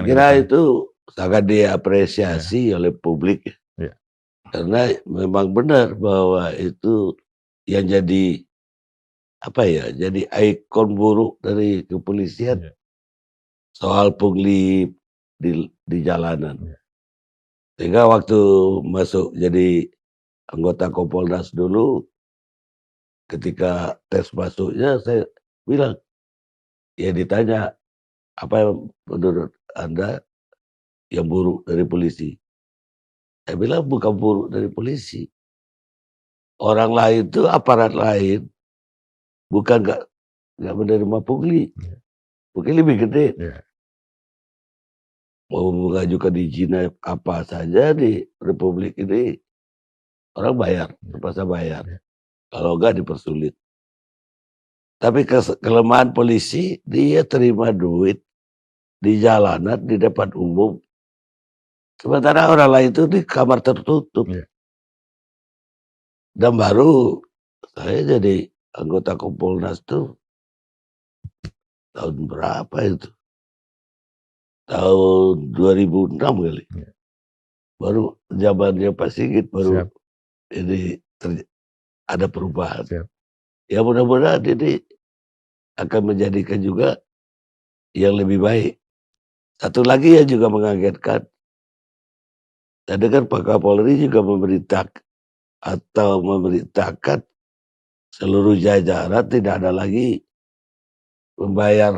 kira gitu. itu sangat Ya, diapresiasi oleh publik ya. ya, Karena memang benar bahwa itu yang jadi apa ya, jadi ikon buruk dari kepolisian ya, soal pungli di jalanan. ya, Sehingga waktu masuk jadi anggota Kompolnas dulu, ketika tes masuknya saya bilang, ya ditanya, "Apa yang menurut Anda yang buruk dari polisi?" Saya bilang, "Bukan buruk dari polisi, orang lain tuh, aparat lain bukan nggak menerima pungli, ya, mungkin lebih gede, ya, mau mengajukan izin apa saja di republik ini, orang bayar, ya, terpaksa bayar, ya, kalau enggak dipersulit. Tapi kelemahan polisi, dia terima duit di jalanan, di depan umum, sementara orang lain itu di kamar tertutup." ya, Dan baru saya jadi anggota Kompolnas tuh tahun berapa itu, tahun 2006 kali, ya. baru zamannya Pak Sigit baru Siap, ini ada perubahan. siap. Ya mudah-mudahan ini akan menjadikan juga yang lebih baik. Satu lagi yang juga mengagetkan, saya dengar Pak Kapolri juga memerintahkan seluruh jajaran tidak ada lagi membayar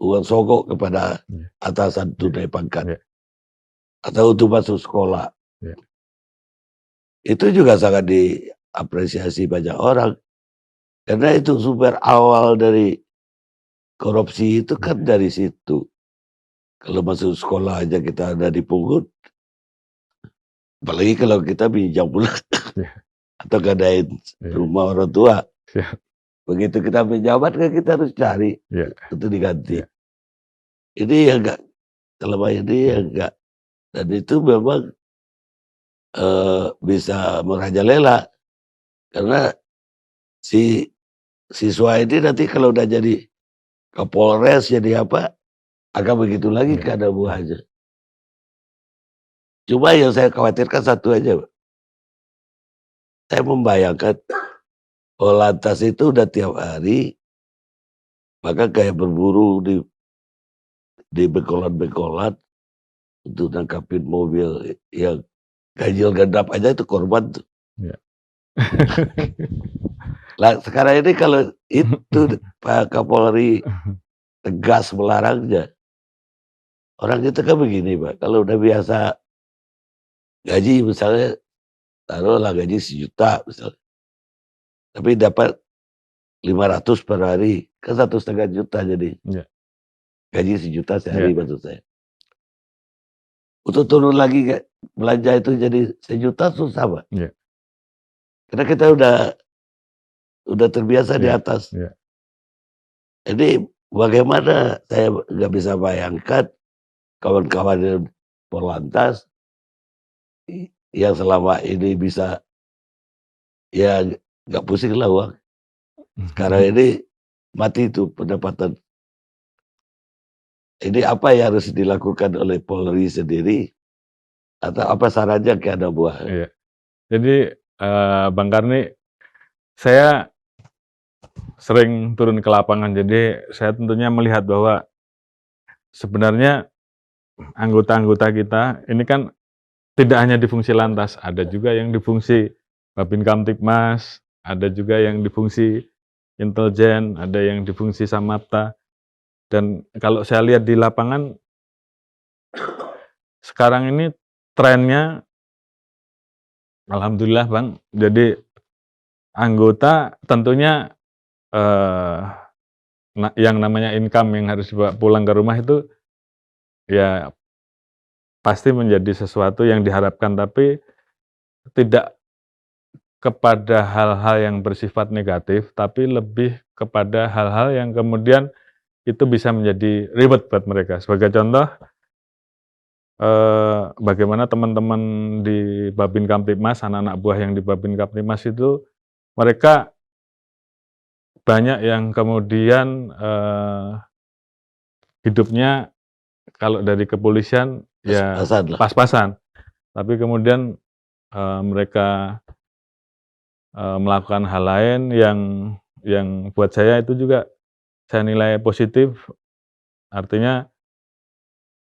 uang sogok kepada Ya, atasan ya, tunai pangkat ya, atau untuk masuk sekolah. ya, Itu juga sangat diapresiasi banyak orang, karena itu sumber awal dari korupsi itu kan ya, dari situ. Kalau masuk sekolah aja kita ada dipungut, apalagi kalau kita pinjam pula ya, atau gadain ya, rumah orang tua. siap. Begitu kita menjabat kan kita harus cari Ya, untuk diganti. ya, Ini yang enggak, selama ini yang enggak, dan itu memang bisa merajalela karena si siswa ini nanti kalau udah jadi Kapolres, jadi apa, akan begitu lagi ya, keadaan ya, buahnya. Cuma yang saya khawatirkan satu aja, Pak. Saya membayangkan Polantas itu udah tiap hari, maka kayak berburu di bekolan-bekolan untuk nangkapin mobil yang ganjil genap aja itu korban tuh. ya. Lah sekarang ini kalau itu Pak Kapolri tegas melarangnya, orang itu kan begini Pak, kalau udah biasa gaji misalnya, taruhlah gaji 1 juta misalnya, tapi dapat 500 per hari, kan 1,5 juta jadi. Ya, Gaji 1 juta ya, sehari maksud saya. Untuk turun lagi belanja itu jadi 1 juta susah Pak, ya, karena kita udah terbiasa di ya, atas. ya, Jadi bagaimana saya nggak bisa bayangkan kawan-kawan di Polantas yang selama ini bisa, ya nggak pusing lah uang. Sekarang ini mati itu pendapatan. Ini apa yang harus dilakukan oleh Polri sendiri atau apa sarannya ke anak buah? iya. Jadi, Bang Karni, saya sering turun ke lapangan, jadi saya tentunya melihat bahwa sebenarnya anggota-anggota kita ini kan tidak hanya di fungsi lantas, ada juga yang di fungsi Babin Kamtibmas, ada juga yang di fungsi intelijen, ada yang di fungsi Samapta. Dan kalau saya lihat di lapangan, sekarang ini trennya alhamdulillah Bang, jadi anggota tentunya, eee, yang namanya income yang harus dibawa pulang ke rumah itu, ya pasti menjadi sesuatu yang diharapkan, tapi tidak kepada hal-hal yang bersifat negatif, tapi lebih kepada hal-hal yang kemudian itu bisa menjadi ribet buat mereka. Sebagai contoh, bagaimana teman-teman di Babin Kamtibmas, anak-anak buah yang di Babin Kamtibmas itu, mereka banyak yang kemudian, hidupnya kalau dari kepolisian ya Pas-pasan lah. pas-pasan. Tapi kemudian mereka melakukan hal lain yang buat saya itu juga saya nilai positif. Artinya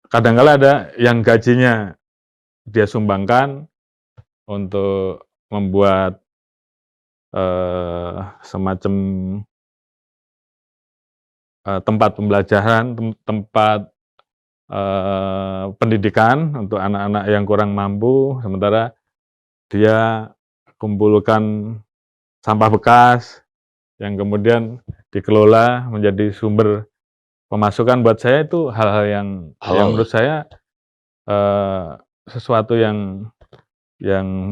kadang-kala ada yang gajinya dia sumbangkan untuk membuat semacam tempat pembelajaran, tempat pendidikan untuk anak-anak yang kurang mampu, sementara dia kumpulkan sampah bekas yang kemudian dikelola menjadi sumber pemasukan. Buat saya itu hal-hal yang menurut saya sesuatu yang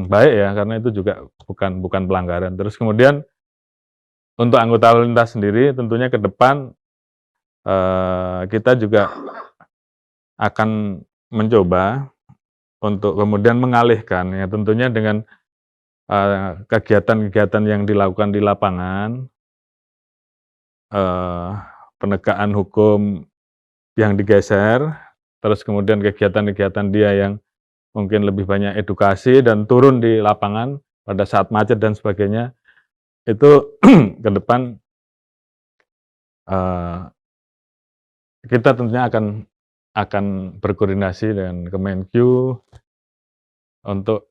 baik ya, karena itu juga bukan pelanggaran. Terus kemudian untuk anggota lalu lintas sendiri tentunya ke depan kita juga akan mencoba untuk kemudian mengalihkan ya, tentunya dengan kegiatan-kegiatan yang dilakukan di lapangan, penegakan hukum yang digeser, terus kemudian kegiatan-kegiatan dia yang mungkin lebih banyak edukasi dan turun di lapangan pada saat macet dan sebagainya, itu ke depan kita tentunya akan berkoordinasi dengan Kemenkyu untuk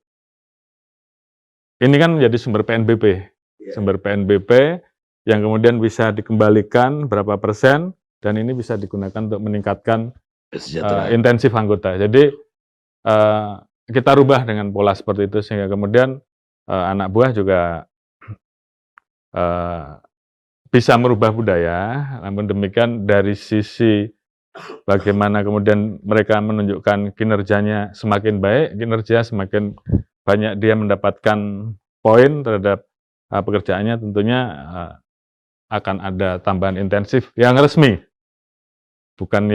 ini kan menjadi sumber PNBP, sumber PNBP yang kemudian bisa dikembalikan berapa persen dan ini bisa digunakan untuk meningkatkan intensif anggota. Jadi kita rubah dengan pola seperti itu sehingga kemudian anak buah juga bisa merubah budaya. Namun demikian dari sisi bagaimana kemudian mereka menunjukkan kinerjanya semakin baik, kinerja semakin banyak dia mendapatkan poin terhadap pekerjaannya, tentunya akan ada tambahan intensif yang resmi, bukan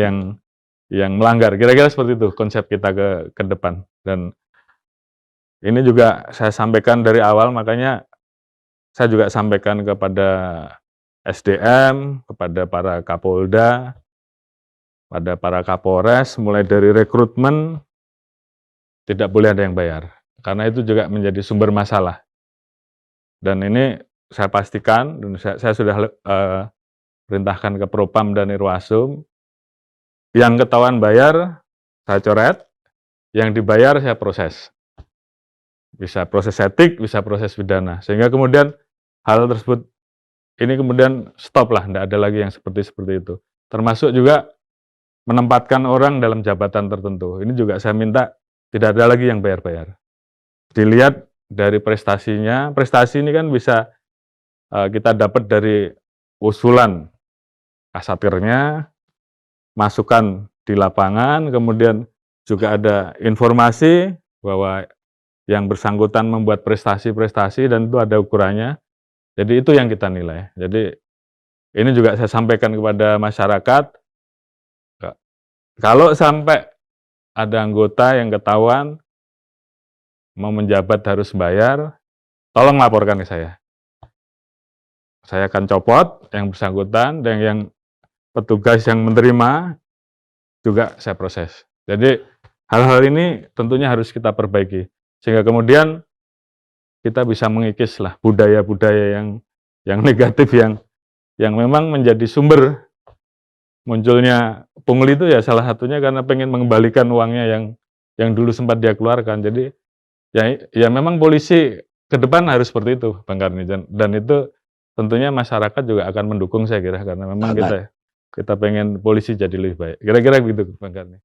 yang melanggar. Kira-kira seperti itu konsep kita ke depan. Dan ini juga saya sampaikan dari awal, makanya saya juga sampaikan kepada SDM, kepada para Kapolda, pada para Kapolres, mulai dari rekrutmen, tidak boleh ada yang bayar. Karena itu juga menjadi sumber masalah. Dan ini saya pastikan, dan saya sudah perintahkan ke Propam dan Irwasum, yang ketahuan bayar, saya coret, yang dibayar saya proses. Bisa proses etik, bisa proses pidana. Sehingga kemudian hal tersebut, ini kemudian stop lah, tidak ada lagi yang seperti itu. Termasuk juga menempatkan orang dalam jabatan tertentu. Ini juga saya minta tidak ada lagi yang bayar-bayar. Dilihat dari prestasinya, prestasi ini kan bisa kita dapat dari usulan kasatirnya, masukan di lapangan, kemudian juga ada informasi bahwa yang bersangkutan membuat prestasi-prestasi dan itu ada ukurannya. Jadi itu yang kita nilai. Jadi ini juga saya sampaikan kepada masyarakat, kalau sampai ada anggota yang ketahuan mau menjabat harus bayar, tolong laporkan ke saya. Saya akan copot yang bersangkutan dan yang petugas yang menerima juga saya proses. Jadi hal-hal ini tentunya harus kita perbaiki sehingga kemudian kita bisa mengikis lah budaya-budaya yang negatif yang memang menjadi sumber munculnya pungli itu ya salah satunya karena pengen mengembalikan uangnya yang dulu sempat dia keluarkan. Jadi ya memang polisi ke depan harus seperti itu, Bang Karni, dan itu tentunya masyarakat juga akan mendukung saya kira karena memang kita pengen polisi jadi lebih baik. Kira-kira begitu, Bang Karni.